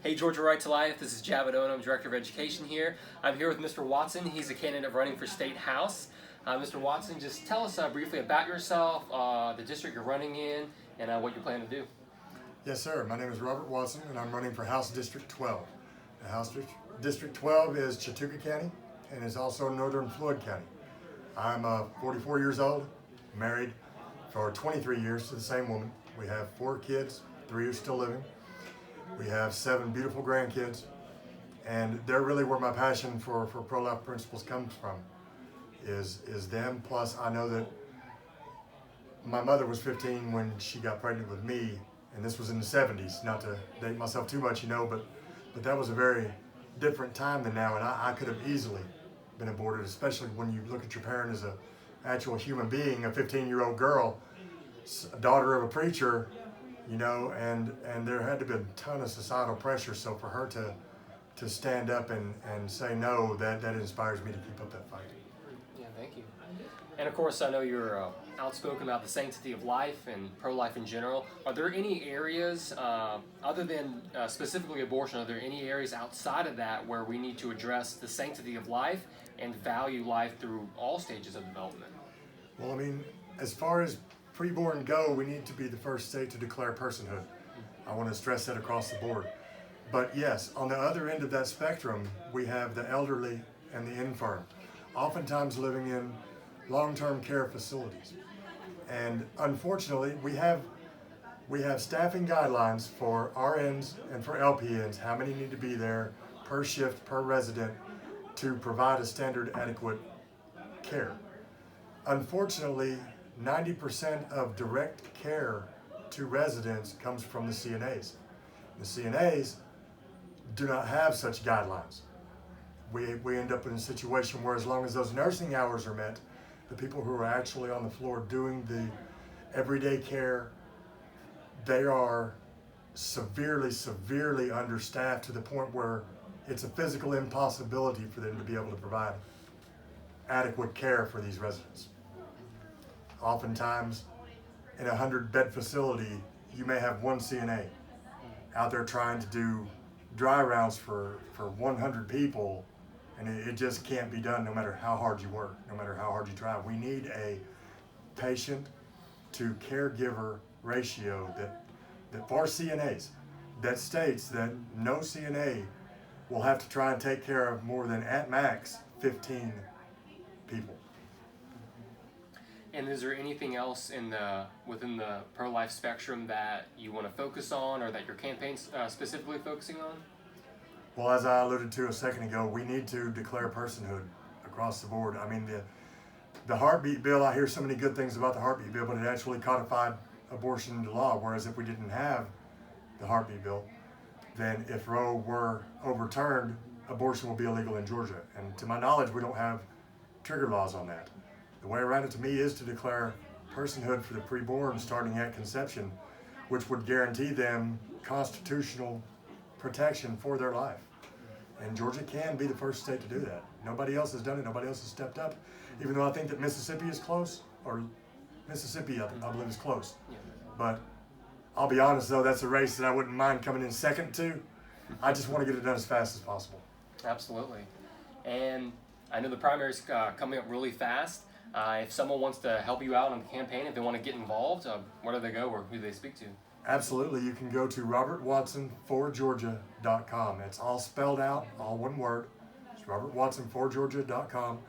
Hey, Georgia Right to Life, this is Javid. I'm Director of Education here. I'm here with Mr. Watson. He's a candidate running for State House. Mr. Watson, just tell us briefly about yourself, the district you're running in, and what you're planning to do. Yes, sir. My name is Robert Watson, and I'm running for House District 12. The House District 12 is Chattooga County, and is also Northern Floyd County. I'm 44 years old, married for 23 years to the same woman. We have 4 kids, 3 are still living. We have 7 beautiful grandkids, and they're really where my passion for pro-life principles comes from, is them. Plus, I know that my mother was 15 when she got pregnant with me, and this was in the 70s, not to date myself too much, but that was a very different time than now, and I could have easily been aborted, especially when you look at your parent as an actual human being, a 15-year-old girl, a daughter of a preacher, and there had to be a ton of societal pressure. So for her to stand up and say no, that inspires me to keep up that fight. Yeah, thank you. And of course, I know you're outspoken about the sanctity of life and pro-life in general. Are there any areas, other than specifically abortion, are there any areas outside of that where we need to address the sanctity of life and value life through all stages of development? Well, I mean, as far as preborn go, we need to be the first state to declare personhood. I want to stress that across the board. But yes, on the other end of that spectrum, we have the elderly and the infirm, oftentimes living in long-term care facilities. And unfortunately, we have staffing guidelines for RNs and for LPNs, how many need to be there per shift, per resident, to provide a standard adequate care. Unfortunately, 90% of direct care to residents comes from the CNAs. The CNAs do not have such guidelines. We end up in a situation where, as long as those nursing hours are met, the people who are actually on the floor doing the everyday care, they are severely understaffed, to the point where it's a physical impossibility for them to be able to provide adequate care for these residents. Oftentimes, in a 100-bed facility, you may have one CNA out there trying to do dry rounds for 100 people, and it just can't be done no matter how hard you work, no matter how hard you try. We need a patient to caregiver ratio that for CNAs, that states that no CNA will have to try and take care of more than, at max, 15 people. And is there anything else within the pro-life spectrum that you want to focus on, or that your campaign's specifically focusing on? Well, as I alluded to a second ago, we need to declare personhood across the board. I mean, the heartbeat bill, I hear so many good things about the heartbeat bill, but it actually codified abortion into law. Whereas if we didn't have the heartbeat bill, then if Roe were overturned, abortion will be illegal in Georgia. And to my knowledge, we don't have trigger laws on that. The way around it to me is to declare personhood for the preborn starting at conception, which would guarantee them constitutional protection for their life. And Georgia can be the first state to do that. Nobody else has done it. Nobody else has stepped up. Even though I think that Mississippi is close, or Mississippi, I believe, is close. But I'll be honest, though, that's a race that I wouldn't mind coming in second to. I just want to get it done as fast as possible. Absolutely. And I know the primary's coming up really fast. If someone wants to help you out on the campaign, if they want to get involved, where do they go, or who do they speak to? Absolutely. You can go to robertwatsonforgeorgia.com. It's all spelled out, all one word. It's robertwatsonforgeorgia.com.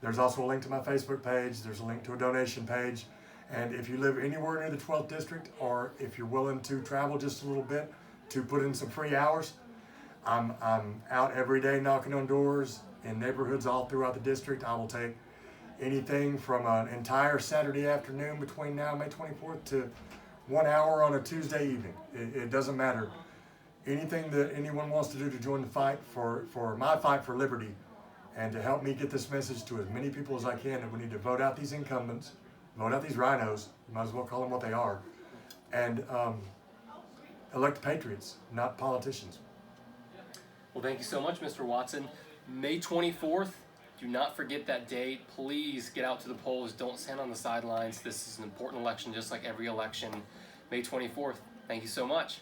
There's also a link to my Facebook page. There's a link to a donation page. And if you live anywhere near the 12th District, or if you're willing to travel just a little bit to put in some free hours, I'm out every day knocking on doors in neighborhoods all throughout the district. I will take anything from an entire Saturday afternoon between now and May 24th to 1 hour on a Tuesday evening. It doesn't matter. Anything that anyone wants to do to join the fight for my fight for liberty, and to help me get this message to as many people as I can, that we need to vote out these incumbents, vote out these rhinos, you might as well call them what they are, and elect patriots, not politicians. Well, thank you so much, Mr. Watson. May 24th, do not forget that date. Please get out to the polls. Don't stand on the sidelines. This is an important election, just like every election. May 24th. Thank you so much.